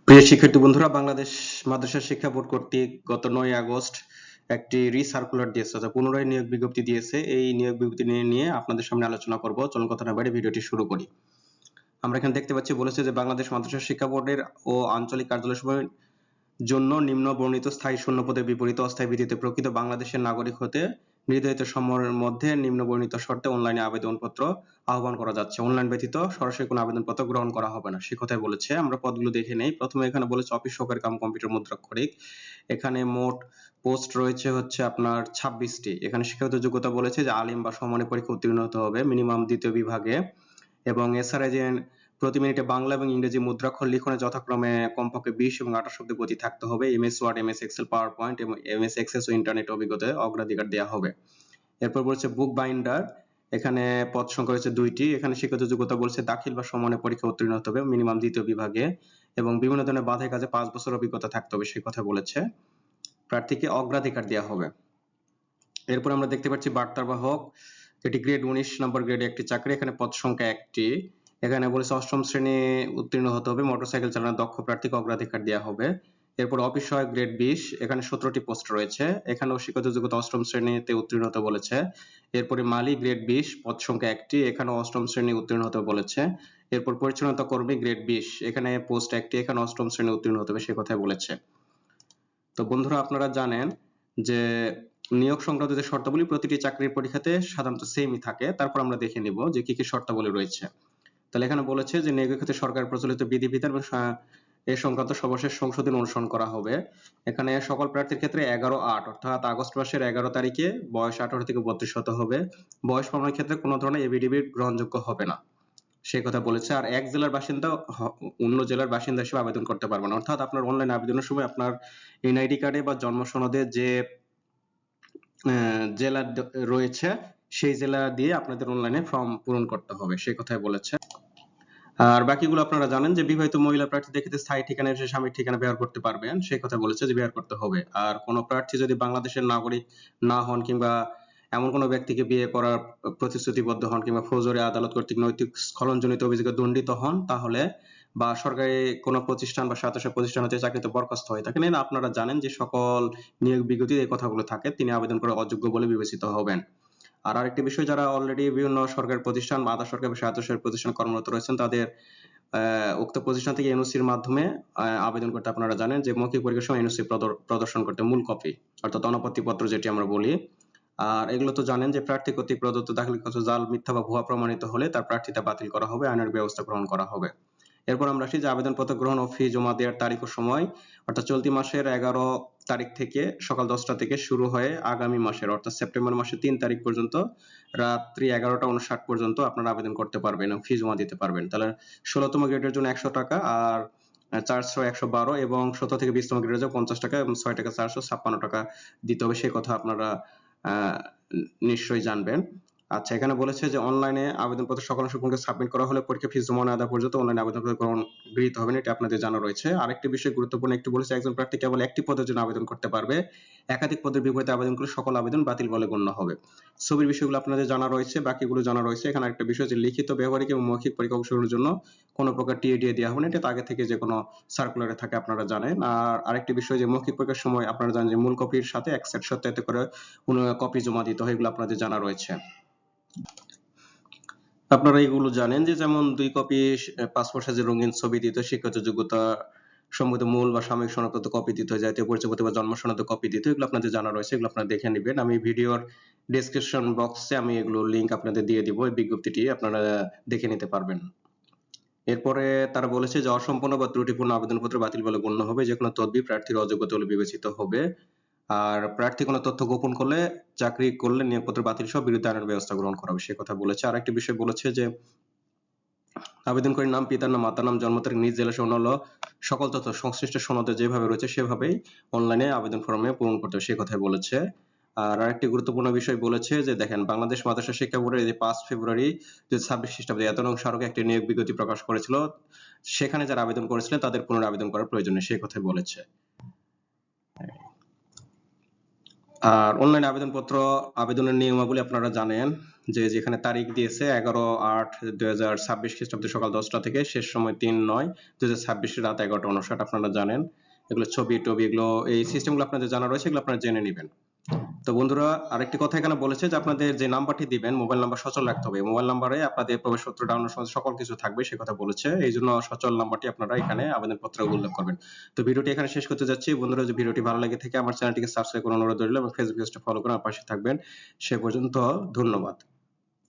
প্রিয় শিক্ষার্থী বন্ধুরা, বাংলাদেশ মাদ্রাসা শিক্ষা বোর্ড কর্তৃক গত 9 আগস্ট একটি রিসার্কুলার দিয়েছে, অর্থাৎ পুনরায় নিয়োগ বিজ্ঞপ্তি দিয়েছে। এই নিয়োগ বিজ্ঞপ্তি নিয়ে আপনাদের সামনে আলোচনা করব। চলুন কথা না বাড়িয়ে ভিডিওটি শুরু করি। আমরা এখানে দেখতে পাচ্ছি বলেছে যে বাংলাদেশ মাদ্রাসা শিক্ষা বোর্ডের ও আঞ্চলিক কার্যালয়সমূহের জন্য নিম্ন বর্ণিত স্থায়ী শূন্যপদের বিপরীতে অস্থায়ী ভিত্তিতে প্রকৃত বাংলাদেশের নাগরিক হতে নির্ধারিত সময়ের মধ্যে নিম্ন বর্ণিত শর্তে অনলাইনে আবেদনপত্র আহ্বান করা যাচ্ছে। অনলাইন ব্যতীত সরাসরি কোনো আবেদনপত্র গ্রহণ করা হবে না, সে কথাই বলেছে। আমরা পদগুলো দেখে নেই। প্রথমে এখানে বলেছে অফিস সহকারী কাম কম্পিউটার মুদ্রাক্ষরিক। এখানে মোট পোস্ট রয়েছে হচ্ছে আপনার 26টি। এখানে শিক্ষাগত যোগ্যতা বলেছে যে আলিম বা সমমানের পরীক্ষা উত্তীর্ণ হতে হবে মিনিমাম দ্বিতীয় বিভাগে, এবং এছাড়া যে প্রতি মিনিটে বাংলা এবং ইংরেজি মুদ্রাক্ষর লিখনে যথাক্রমে কমপক্ষে 20 এবং 28 শব্দের গতি থাকতে হবে। MS Word, MS Excel, PowerPoint এবং এমএস এক্সেস ও ইন্টারনেট অভিজ্ঞতায় অগ্রাধিকার দেওয়া হবে। এরপর বলছে বুক বাইন্ডার। এখানে পদ সংখ্যা রয়েছে 2টি। এখানে শিক্ষাগত যোগ্যতা বলছে দাখিল বা সমমানের পরীক্ষা উত্তীর্ণ হতে হবে মিনিমাম দ্বিতীয় বিভাগে, এবং বিভিন্ন ধরনের বাধাই কাজে 5 বছর অভিজ্ঞতা থাকতে হবে, সে কথা বলেছে। প্রার্থীকে অগ্রাধিকার দেওয়া হবে। এরপর আমরা দেখতে পাচ্ছি বার্তাবাহক। এটি গ্রেড 19 নম্বর গ্রেডে একটি চাকরি। এখানে পদ সংখ্যা 1টি। এখানে বলেছে 8ম শ্রেণী উত্তীর্ণ হতে হবে, মোটরসাইকেল চালানোর দক্ষ প্রার্থীকে অগ্রাধিকার দেওয়া হবে। এরপর অফিস সহায়ক গ্রেড 20, এখানে 17টি পোস্ট রয়েছে। এখানেও শিক্ষাগত যোগ্যতা 8ম শ্রেণীতে উত্তীর্ণ হতে বলেছে। এরপরে মালি গ্রেড 20, পদ সংখ্যা 1টি। এখানেও 8ম শ্রেণী উত্তীর্ণ হতে বলেছে। এরপর পরিচ্ছন্নতা কর্মী গ্রেড 20, এখানে পোস্ট 1টি। এখানে 8ম শ্রেণী উত্তীর্ণ হতে হবে, সে কথাই বলেছে। তো বন্ধুরা, আপনারা জানেন যে নিয়োগ সংক্রান্ত যে শর্তাবলী প্রতিটি চাকরির পরীক্ষাতে সাধারণত সেমই থাকে। তারপর আমরা দেখে নিব যে কি কি শর্তাবলী রয়েছে। তাহলে এখানে বলেছে যে নিয়োগের ক্ষেত্রে সরকার প্রচলিত বিধিবিধান এবং এ সংক্রান্ত সর্বশেষ সংশোধন অনুসরণ করা হবে। এখানে সকল প্রার্থীর ক্ষেত্রে 11/8 অর্থাৎ আগস্ট মাসের 11 তারিখে বয়স 18 থেকে 32 হতে হবে। বয়স প্রমাণের ক্ষেত্রে কোনো ধরনের এফিডেভিট গ্রহণযোগ্য হবে না, সেই কথা বলেছে। আর এক জেলার বাসিন্দা অন্য জেলার বাসিন্দা হিসেবে আবেদন করতে পারবেন। অর্থাৎ আপনার অনলাইন আবেদনের সময় আপনার এনআইডি কার্ডে বা জন্ম সনদে যে জেলা রয়েছে সেই জেলা দিয়ে আপনাদের অনলাইনে ফর্ম পূরণ করতে হবে, সেই কথাই বলেছে। আর বাকিগুলো আপনারা জানেন যে বিবাহিত মহিলা প্রার্থীদের ক্ষেত্রে স্থায়ী ঠিকানা হিসেবে স্বামীর ঠিকানা ব্যবহার করতে পারবেন, সেই কথা বলেছে যে ব্যবহার করতে হবে। আর কোনো প্রার্থী যদি বাংলাদেশের নাগরিক না হন কিংবা এমন কোনো ব্যক্তিকে বিয়ে করার প্রতিশ্রুতিবদ্ধ হন কিংবা ফৌজদারি আদালত কর্তৃক নৈতিক স্খলনজনিত অভিযোগে দণ্ডিত হন, তাহলে বা সরকারি কোনো প্রতিষ্ঠান বা স্বায়ত্তশাসিত প্রতিষ্ঠান হতে চাকরিতে বরখাস্ত হয়ে থাকেন, আপনারা জানেন যে সকল নিয়োগ বিজ্ঞপ্তিতে এই কথাগুলো থাকে, তিনি আবেদন করে অযোগ্য বলে বিবেচিত হবেন। আর আরেকটি বিষয়, যারা অলরেডি বিভিন্ন সরকারি প্রতিষ্ঠান বা আধা সরকারি বা স্বায়ত্তশাসিত প্রতিষ্ঠান কর্মরত রয়েছেন, তাদের উক্ত প্রতিষ্ঠান থেকে এনওসির মাধ্যমে আবেদন করতে আপনারা জানেন যে মৌখিক পরীক্ষার সময় এনওসি প্রদর্শন করতে মূল কপি অর্থাৎ অনাপত্তি পত্র যেটি আমরা বলি। আর এগুলো তো জানেন যে প্রার্থী কর্তৃক প্রদত্ত দাখিলপত্র জাল, মিথ্যা বা ভুয়া প্রমাণিত হলে তার প্রার্থিতা বাতিল করা হবে, আইনের ব্যবস্থা গ্রহণ করা হবে। এরপর আমরা আসি যে আবেদনপত্র গ্রহণ ও ফি জমা দেওয়ার তারিখ ও সময়, অর্থাৎ চলতি মাসের 11 তারিখ থেকে সকাল 10টা থেকে শুরু হয়ে আগামী মাসের অর্থাৎ সেপ্টেম্বর মাসের 3 তারিখ পর্যন্ত রাত্রি 11টা 59 পর্যন্ত আপনারা আবেদন করতে পারবেন এবং ফি জমা দিতে পারবেন। তাহলে 16তম গ্রেডের জন্য 100 টাকা, আর 400 112, এবং 17 থেকে 20তম গ্রেডের জন্য 50 টাকা এবং 6 টাকা 456 টাকা দিতে হবে, সেই কথা আপনারা নিশ্চয়ই জানবেন। আচ্ছা, এখানে বলেছে যে অনলাইনে আবেদনপত্র সকল অংশগ্রহণকে সাবমিট করা হলে পরীক্ষা ফি জমা না দেওয়া পর্যন্ত অনলাইনে আবেদনপত্র গ্রহণ গৃহীত হবে না, এটা আপনাদের জানা রয়েছে। আরেকটি বিষয় গুরুত্বপূর্ণ, একটু বলেছে একজন প্রার্থী কেবল একটি পদের জন্য আবেদন করতে পারবে, একাধিক পদের বিপরীতে আবেদন করলে সকল আবেদন বাতিল বলে গণ্য হবে। ছবির বিষয়গুলো আপনাদের জানা রয়েছে, বাকিগুলো জানা রয়েছে। এখানে একটা বিষয় যে লিখিত, ব্যবহারিক এবং মৌখিক পরীক্ষা অংশগ্রহণের জন্য কোনো প্রকার টিএডিএ দেওয়া হবে না, এটা আগে থেকে যে কোনো সার্কুলারে থাকে আপনারা জানেন। আর আরেকটি বিষয় যে মৌখিক পরীক্ষার সময় আপনারা জানেন যে মূল কপির সাথে এক সেট সত্যায়িত করে কপি জমা দিতে হয়, এগুলো আপনাদের জানা রয়েছে। আপনারা এগুলো জানেন যে যেমন 2 কপি পাসপোর্ট সাইজের রঙিন ছবি দিতে, শিক্ষাগত যোগ্যতা সম্বলিত মূল বা সাময়িক সনদপত্র কপি দিতে হয়, জাতীয় পরিচয়পত্র বা জন্ম সনদ কপি দিতে হয়, এগুলো আপনাদের জানা রয়েছে, এগুলো আপনারা দেখে নেবেন। আমি ভিডিওর ডেসক্রিপশন বক্সে আমি এগুলো লিংক আপনাদের দিয়ে দিব, এই বিজ্ঞপ্তিটি আপনারা দেখে নিতে পারবেন। এরপরে তারা বলেছে যে অসম্পূর্ণ বা ত্রুটিপূর্ণ আবেদনপত্র বাতিল বলে গণ্য হবে, যে কোনো তদবির প্রার্থীর অযোগ্যতা বলে বিবেচিত হবে। আর প্রার্থী কোনো তথ্য গোপন করলে, চাকরি করলে নিয়োগপত্র বাতিল সহ বিরুদ্ধে আইনের ব্যবস্থা গ্রহণ করা হবে, সে কথা বলেছে। আরেকটি বিষয় বলেছে যে আবেদনকারীর নাম, পিতার নাম, মাতার নাম, জন্ম তারিখ, নিজ জেলা সহ অন্যান্য সকল তথ্য সংশ্লিষ্ট সনদে যেভাবে রয়েছে সেভাবেই অনলাইনে আবেদন ফর্মে পূরণ করতে হবে, সে কথাই বলেছে। আর আরেকটি গুরুত্বপূর্ণ বিষয় বলেছে যে দেখেন, বাংলাদেশ মাদ্রাসা শিক্ষা বোর্ডের এই 5 ফেব্রুয়ারি 2026 খ্রিস্টাব্দে এত নং স্মারকে একটি নিয়োগ বিজ্ঞপ্তি প্রকাশ করেছিল, সেখানে যারা আবেদন করেছিলেন তাদের পুনরায় আবেদন করার প্রয়োজন নেই, সে কথাই বলেছে। আর অনলাইন আবেদনপত্র আবেদনের নিয়মাবলী আপনারা জানেন যে যেখানে তারিখ দিয়েছে 11/8/2026 খ্রিস্টাব্দ সকাল 10টা থেকে শেষ সময় 3/9/2026 রাত 11:59 আপনারা জানেন। এগুলো ছবি টবি এগুলো এই সিস্টেমগুলো আপনাদের জানা রয়েছে, এগুলো আপনারা জেনে নেবেন। তো বন্ধুরা আরেকটি কথা এখানে বলেছে যে আপনাদের যে নাম্বারটি দিবেন মোবাইল নাম্বার সচল রাখতে হবে। মোবাইল নাম্বারে আপনাদের প্রবেশপত্র ডাউনলোড সহ সকল কিছু থাকবে সে কথা বলেছে। এইজন্য সচল নাম্বারটি আপনারা এখানে আবেদনপত্রে উল্লেখ করবেন। তো ভিডিওটি এখানে শেষ করতে যাচ্ছি। বন্ধুরা যদি ভিডিওটি ভালো লাগে থাকে আমার চ্যানেলটিকে সাবস্ক্রাইব করার অনুরোধ রইল এবং ফেসবুক পেজটা ফলো করে আমার পাশে থাকবেন। সে পর্যন্ত ধন্যবাদ।